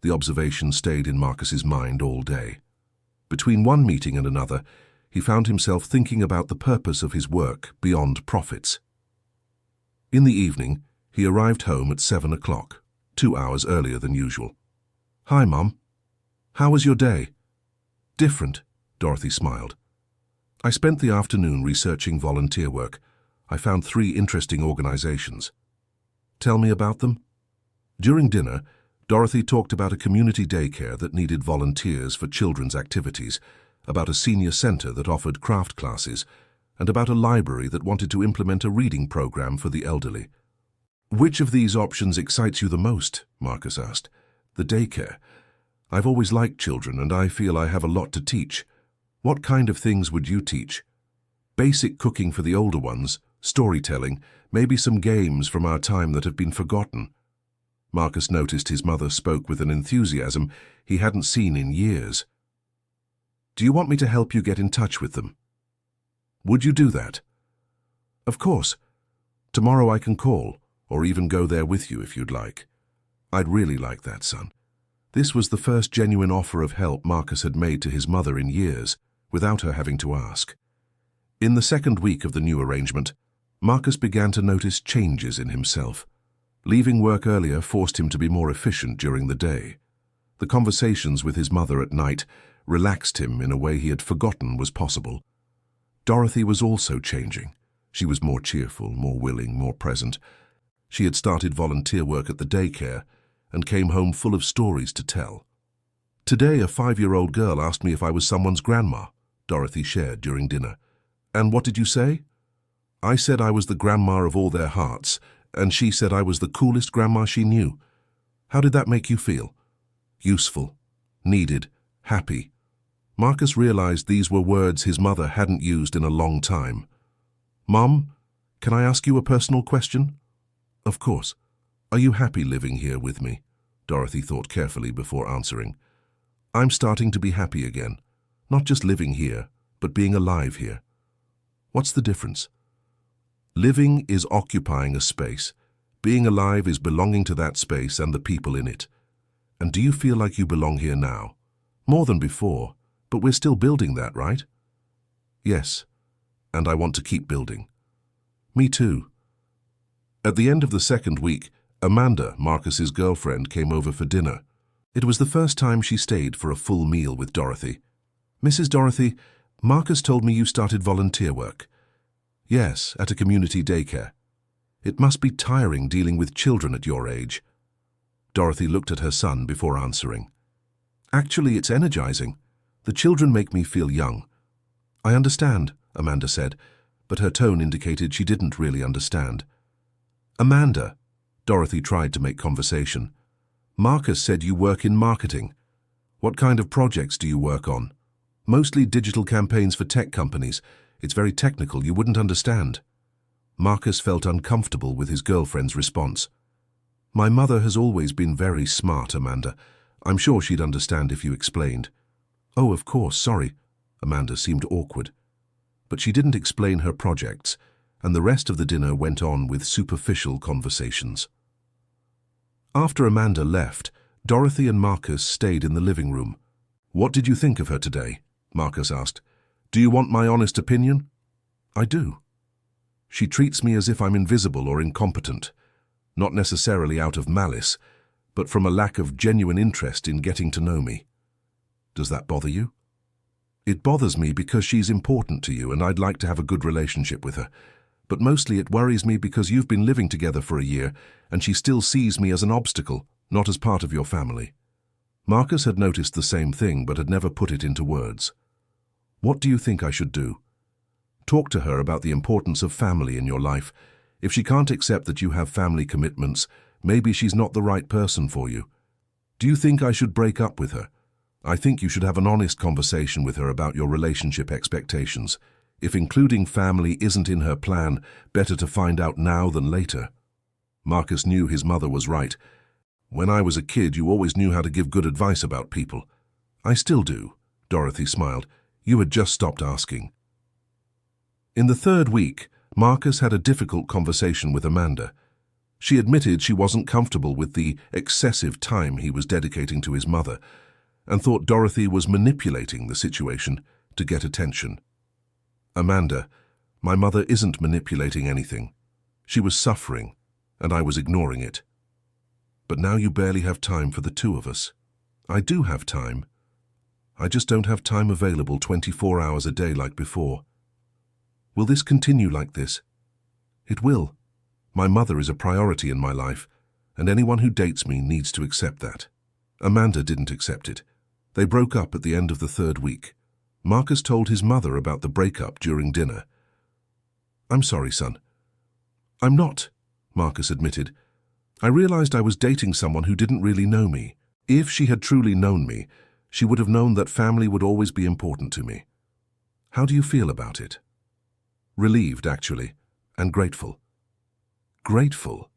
The observation stayed in Marcus's mind all day. Between one meeting and another, he found himself thinking about the purpose of his work beyond profits. In the evening, he arrived home at 7 o'clock, 2 hours earlier than usual. Hi, Mom. How was your day? Different, Dorothy smiled. I spent the afternoon researching volunteer work. I found 3 interesting organizations. Tell me about them. During dinner, Dorothy talked about a community daycare that needed volunteers for children's activities, about a senior center that offered craft classes, and about a library that wanted to implement a reading program for the elderly. Which of these options excites you the most? Marcus asked. The daycare. I've always liked children and I feel I have a lot to teach. What kind of things would you teach? Basic cooking for the older ones, storytelling, maybe some games from our time that have been forgotten. Marcus noticed his mother spoke with an enthusiasm he hadn't seen in years. Do you want me to help you get in touch with them? Would you do that? Of course. Tomorrow I can call, or even go there with you if you'd like. I'd really like that, son. This was the first genuine offer of help Marcus had made to his mother in years, without her having to ask. In the second week of the new arrangement, Marcus began to notice changes in himself. Leaving work earlier forced him to be more efficient during the day. The conversations with his mother at night relaxed him in a way he had forgotten was possible. Dorothy was also changing. She was more cheerful, more willing, more present. She had started volunteer work at the daycare and came home full of stories to tell. Today, a 5-year-old girl asked me if I was someone's grandma, Dorothy shared during dinner. And what did you say? I said I was the grandma of all their hearts, and she said I was the coolest grandma she knew. How did that make you feel? Useful, needed, happy. Marcus realized these were words his mother hadn't used in a long time. Mom, can I ask you a personal question? Of course. Are you happy living here with me? Dorothy thought carefully before answering. I'm starting to be happy again. Not just living here, but being alive here. What's the difference? Living is occupying a space. Being alive is belonging to that space and the people in it. And do you feel like you belong here now? More than before, but we're still building that, right? Yes, and I want to keep building. Me too. At the end of the second week, Amanda, Marcus's girlfriend, came over for dinner. It was the first time she stayed for a full meal with Dorothy. Mrs. Dorothy, Marcus told me you started volunteer work. Yes, at a community daycare. It must be tiring dealing with children at your age. Dorothy looked at her son before answering. Actually, it's energizing. The children make me feel young. I understand, Amanda said, but her tone indicated she didn't really understand. Amanda, Dorothy tried to make conversation. Marcus said you work in marketing. What kind of projects do you work on? Mostly digital campaigns for tech companies. It's very technical, you wouldn't understand. Marcus felt uncomfortable with his girlfriend's response. My mother has always been very smart, Amanda. I'm sure she'd understand if you explained. Oh, of course, sorry. Amanda seemed awkward. But she didn't explain her projects, and the rest of the dinner went on with superficial conversations. After Amanda left, Dorothy and Marcus stayed in the living room. What did you think of her today? Marcus asked. Do you want my honest opinion? I do. She treats me as if I'm invisible or incompetent, not necessarily out of malice, but from a lack of genuine interest in getting to know me. Does that bother you? It bothers me because she's important to you and I'd like to have a good relationship with her. But mostly it worries me because you've been living together for a year and she still sees me as an obstacle, not as part of your family. Marcus had noticed the same thing but had never put it into words. What do you think I should do? Talk to her about the importance of family in your life. If she can't accept that you have family commitments, maybe she's not the right person for you. Do you think I should break up with her? I think you should have an honest conversation with her about your relationship expectations. If including family isn't in her plan, better to find out now than later. Marcus knew his mother was right. When I was a kid, you always knew how to give good advice about people. I still do, Dorothy smiled. You had just stopped asking. In the third week, Marcus had a difficult conversation with Amanda. She admitted she wasn't comfortable with the excessive time he was dedicating to his mother and thought Dorothy was manipulating the situation to get attention. Amanda, my mother isn't manipulating anything. She was suffering, and I was ignoring it. But now you barely have time for the two of us. I do have time. I just don't have time available 24 hours a day like before. Will this continue like this? It will. My mother is a priority in my life, and anyone who dates me needs to accept that. Amanda didn't accept it. They broke up at the end of the third week. Marcus told his mother about the breakup during dinner. I'm sorry, son. I'm not, Marcus admitted. I realized I was dating someone who didn't really know me. If she had truly known me, she would have known that family would always be important to me. How do you feel about it? Relieved, actually, and grateful. Grateful?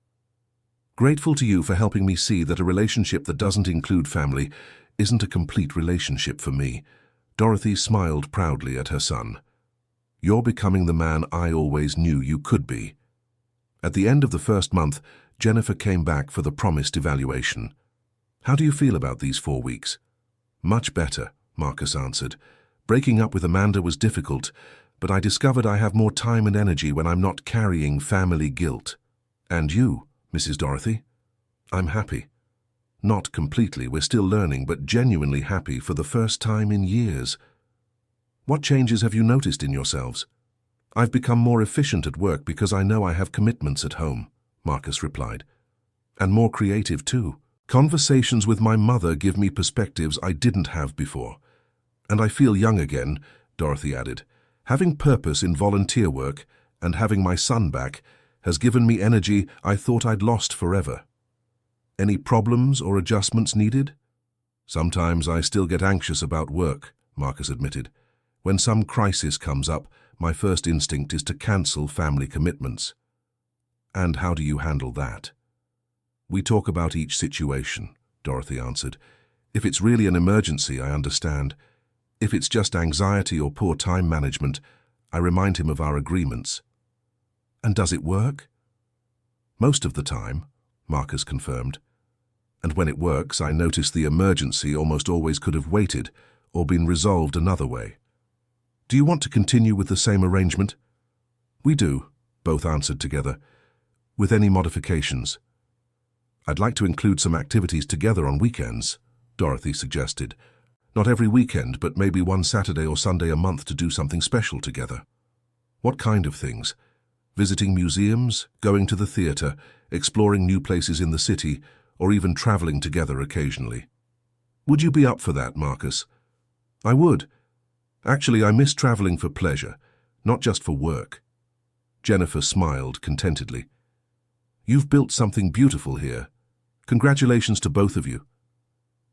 Grateful to you for helping me see that a relationship that doesn't include family isn't a complete relationship for me. Dorothy smiled proudly at her son. You're becoming the man I always knew you could be. At the end of the first month, Jennifer came back for the promised evaluation. How do you feel about these 4 weeks? Much better, Marcus answered. Breaking up with Amanda was difficult, but I discovered I have more time and energy when I'm not carrying family guilt. And you, Mrs. Dorothy? I'm happy. Not completely, we're still learning, but genuinely happy for the first time in years. What changes have you noticed in yourselves? I've become more efficient at work because I know I have commitments at home, Marcus replied. And more creative too. Conversations with my mother give me perspectives I didn't have before. And I feel young again, Dorothy added. Having purpose in volunteer work and having my son back has given me energy I thought I'd lost forever. Any problems or adjustments needed? Sometimes I still get anxious about work, Marcus admitted. When some crisis comes up, my first instinct is to cancel family commitments. And how do you handle that? We talk about each situation, Dorothy answered. If it's really an emergency, I understand. If it's just anxiety or poor time management, I remind him of our agreements. And does it work? Most of the time, Marcus confirmed. And when it works, I notice the emergency almost always could have waited or been resolved another way. Do you want to continue with the same arrangement? We do, both answered together. With any modifications? I'd like to include some activities together on weekends, Dorothy suggested. Not every weekend, but maybe one Saturday or Sunday a month to do something special together. What kind of things? Visiting museums, going to the theatre, exploring new places in the city, or even traveling together occasionally. Would you be up for that, Marcus? I would. Actually, I miss traveling for pleasure, not just for work. Jennifer smiled contentedly. You've built something beautiful here. Congratulations to both of you.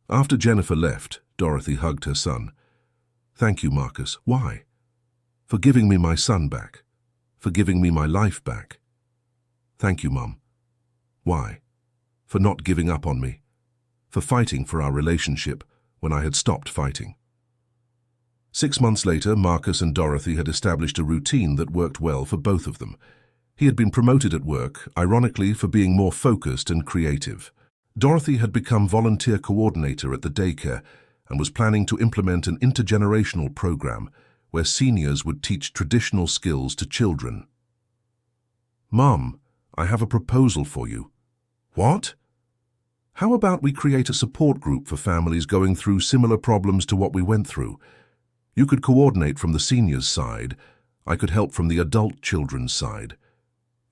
After Jennifer left, Dorothy hugged her son. Thank you, Marcus. Why? For giving me my son back. For giving me my life back. Thank you, Mum. Why? For not giving up on me. For fighting for our relationship when I had stopped fighting. 6 months later, Marcus and Dorothy had established a routine that worked well for both of them. He had been promoted at work, ironically for being more focused and creative. Dorothy had become volunteer coordinator at the daycare and was planning to implement an intergenerational program where seniors would teach traditional skills to children. Mom, I have a proposal for you. What? How about we create a support group for families going through similar problems to what we went through? You could coordinate from the seniors' side. I could help from the adult children's side.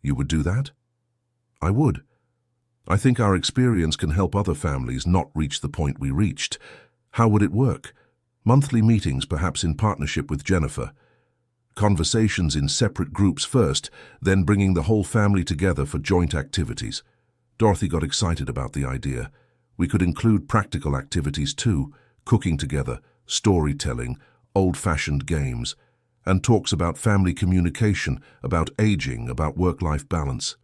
You would do that? I would. I think our experience can help other families not reach the point we reached. How would it work? Monthly meetings, perhaps in partnership with Jennifer. Conversations in separate groups first, then bringing the whole family together for joint activities. Dorothy got excited about the idea. We could include practical activities too, cooking together, storytelling, old-fashioned games, and talks about family communication, about aging, about work-life balance.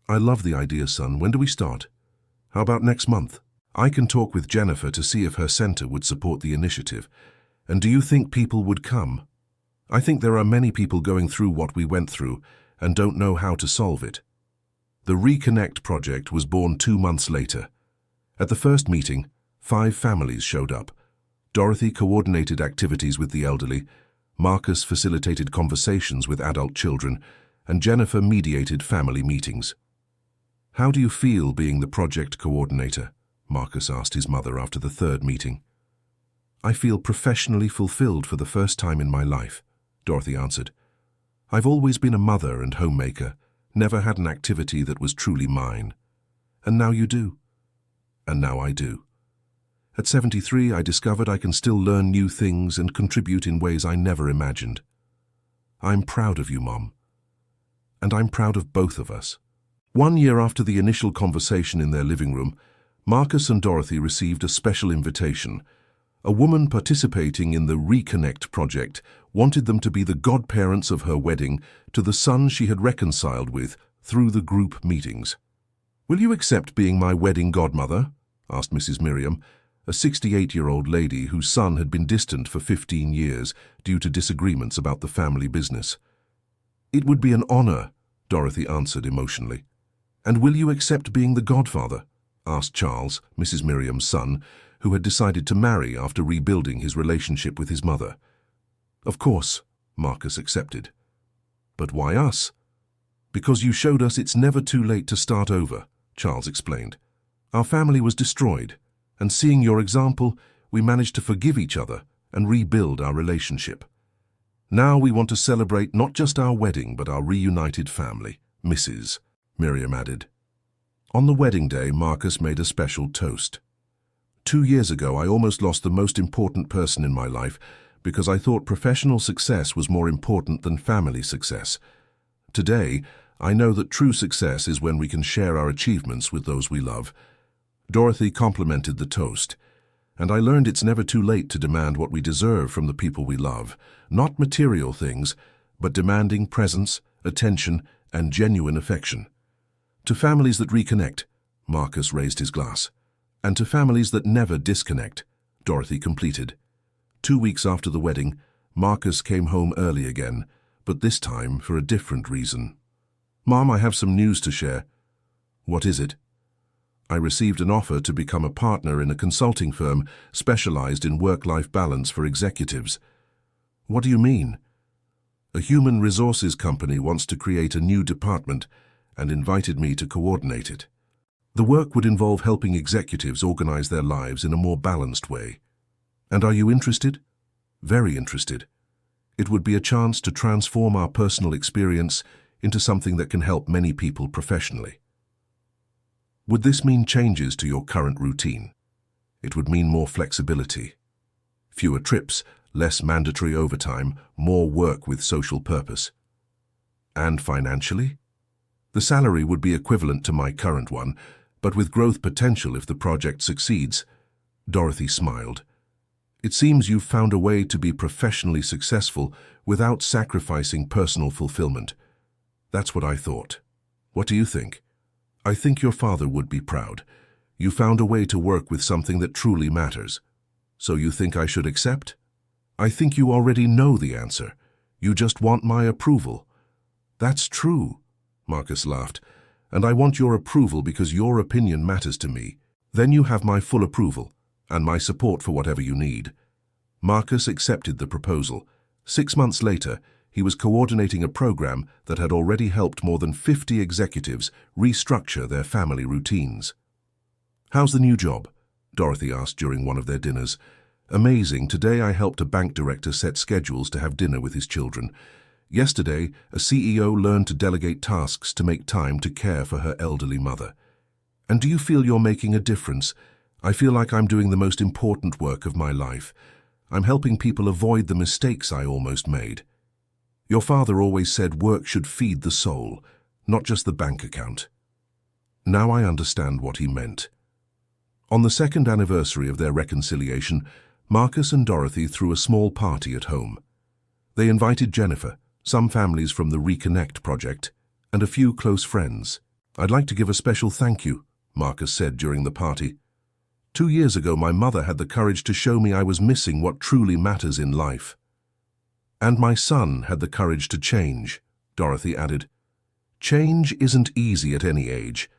I love the idea, son. When do we start? How about next month? I can talk with Jennifer to see if her center would support the initiative. And do you think people would come? I think there are many people going through what we went through and don't know how to solve it. The Reconnect project was born 2 months later. At the first meeting, 5 families showed up. Dorothy coordinated activities with the elderly, Marcus facilitated conversations with adult children, and Jennifer mediated family meetings. How do you feel being the project coordinator? Marcus asked his mother after the 3rd meeting. I feel professionally fulfilled for the first time in my life, Dorothy answered. I've always been a mother and homemaker, never had an activity that was truly mine. And now you do. And now I do. At 73, I discovered I can still learn new things and contribute in ways I never imagined. I'm proud of you, Mom. And I'm proud of both of us. 1 year after the initial conversation in their living room, Marcus and Dorothy received a special invitation. A woman participating in the Reconnect project wanted them to be the godparents of her wedding to the son she had reconciled with through the group meetings. Will you accept being my wedding godmother? Asked Mrs. Miriam, a 68-year-old lady whose son had been distant for 15 years due to disagreements about the family business. It would be an honor, Dorothy answered emotionally. And will you accept being the godfather? Asked Charles, Mrs. Miriam's son, who had decided to marry after rebuilding his relationship with his mother. Of course, Marcus accepted. But why us? Because you showed us it's never too late to start over, Charles explained. Our family was destroyed, and seeing your example, we managed to forgive each other and rebuild our relationship. Now we want to celebrate not just our wedding, but our reunited family, Mrs. Miriam added. On the wedding day, Marcus made a special toast. 2 years ago, I almost lost the most important person in my life because I thought professional success was more important than family success. Today, I know that true success is when we can share our achievements with those we love. Dorothy complimented the toast, and I learned it's never too late to demand what we deserve from the people we love, not material things, but demanding presence, attention, and genuine affection. To families that reconnect, Marcus raised his glass. And to families that never disconnect, Dorothy completed. 2 weeks after the wedding, Marcus came home early again, but this time for a different reason. Mom, I have some news to share. What is it? I received an offer to become a partner in a consulting firm specialized in work-life balance for executives. What do you mean? A human resources company wants to create a new department and invited me to coordinate it. The work would involve helping executives organize their lives in a more balanced way. And are you interested? Very interested. It would be a chance to transform our personal experience into something that can help many people professionally. Would this mean changes to your current routine? It would mean more flexibility. Fewer trips, less mandatory overtime, more work with social purpose. And financially? The salary would be equivalent to my current one, but with growth potential if the project succeeds. Dorothy smiled. It seems you've found a way to be professionally successful without sacrificing personal fulfillment. That's what I thought. What do you think? I think your father would be proud. You found a way to work with something that truly matters. So you think I should accept? I think you already know the answer. You just want my approval. That's true, Marcus laughed. And I want your approval because your opinion matters to me. Then you have my full approval and my support for whatever you need. Marcus accepted the proposal. 6 months later, he was coordinating a program that had already helped more than 50 executives restructure their family routines. How's the new job? Dorothy asked during one of their dinners. Amazing. Today I helped a bank director set schedules to have dinner with his children. Yesterday, a CEO learned to delegate tasks to make time to care for her elderly mother. And do you feel you're making a difference? I feel like I'm doing the most important work of my life. I'm helping people avoid the mistakes I almost made. Your father always said work should feed the soul, not just the bank account. Now I understand what he meant. On the 2nd anniversary of their reconciliation, Marcus and Dorothy threw a small party at home. They invited Jennifer, some families from the Reconnect project, and a few close friends. I'd like to give a special thank you, Marcus said during the party. 2 years ago, my mother had the courage to show me I was missing what truly matters in life. And my son had the courage to change, Dorothy added. Change isn't easy at any age,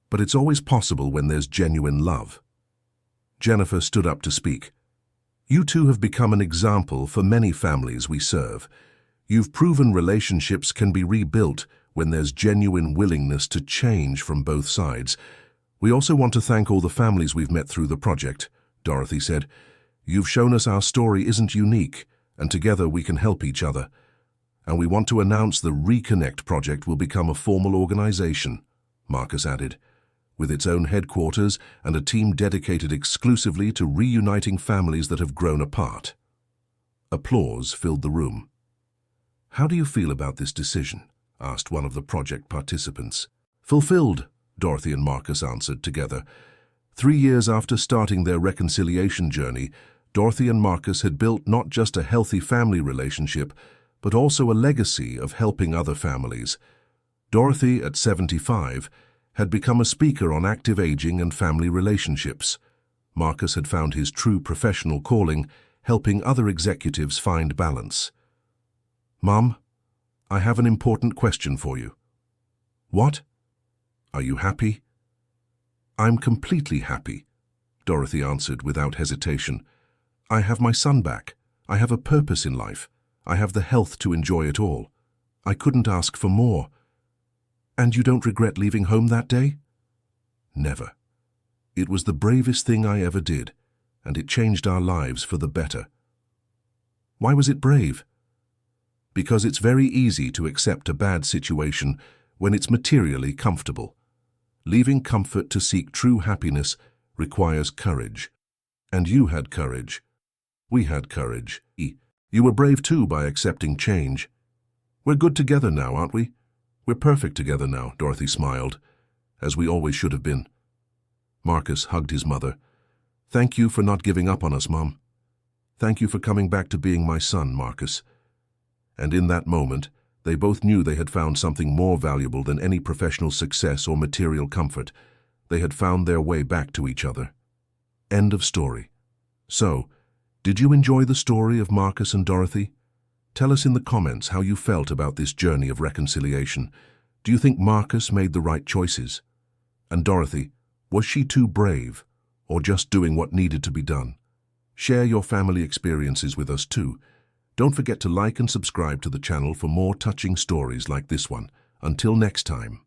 but it's always possible when there's genuine love. Jennifer stood up to speak. You two have become an example for many families we serve. You've proven relationships can be rebuilt when there's genuine willingness to change from both sides. We also want to thank all the families we've met through the project, Dorothy said. You've shown us our story isn't unique, and together we can help each other. And we want to announce the Reconnect project will become a formal organization, Marcus added, with its own headquarters and a team dedicated exclusively to reuniting families that have grown apart. Applause filled the room. How do you feel about this decision? Asked one of the project participants. Fulfilled, Dorothy and Marcus answered together. 3 years after starting their reconciliation journey, Dorothy and Marcus had built not just a healthy family relationship, but also a legacy of helping other families. Dorothy, at 75, had become a speaker on active aging and family relationships. Marcus had found his true professional calling, helping other executives find balance. Mom, I have an important question for you. What? Are you happy? I'm completely happy, Dorothy answered without hesitation. I have my son back. I have a purpose in life. I have the health to enjoy it all. I couldn't ask for more. And you don't regret leaving home that day? Never. It was the bravest thing I ever did, and it changed our lives for the better. Why was it brave? Because it's very easy to accept a bad situation when it's materially comfortable. Leaving comfort to seek true happiness requires courage. And you had courage. We had courage. You were brave too by accepting change. We're good together now, aren't we? We're perfect together now, Dorothy smiled, as we always should have been. Marcus hugged his mother. Thank you for not giving up on us, Mom. Thank you for coming back to being my son, Marcus. And in that moment, they both knew they had found something more valuable than any professional success or material comfort. They had found their way back to each other. End of story. So, did you enjoy the story of Marcus and Dorothy? Tell us in the comments how you felt about this journey of reconciliation. Do you think Marcus made the right choices? And Dorothy, was she too brave, or just doing what needed to be done? Share your family experiences with us too. Don't forget to like and subscribe to the channel for more touching stories like this one. Until next time.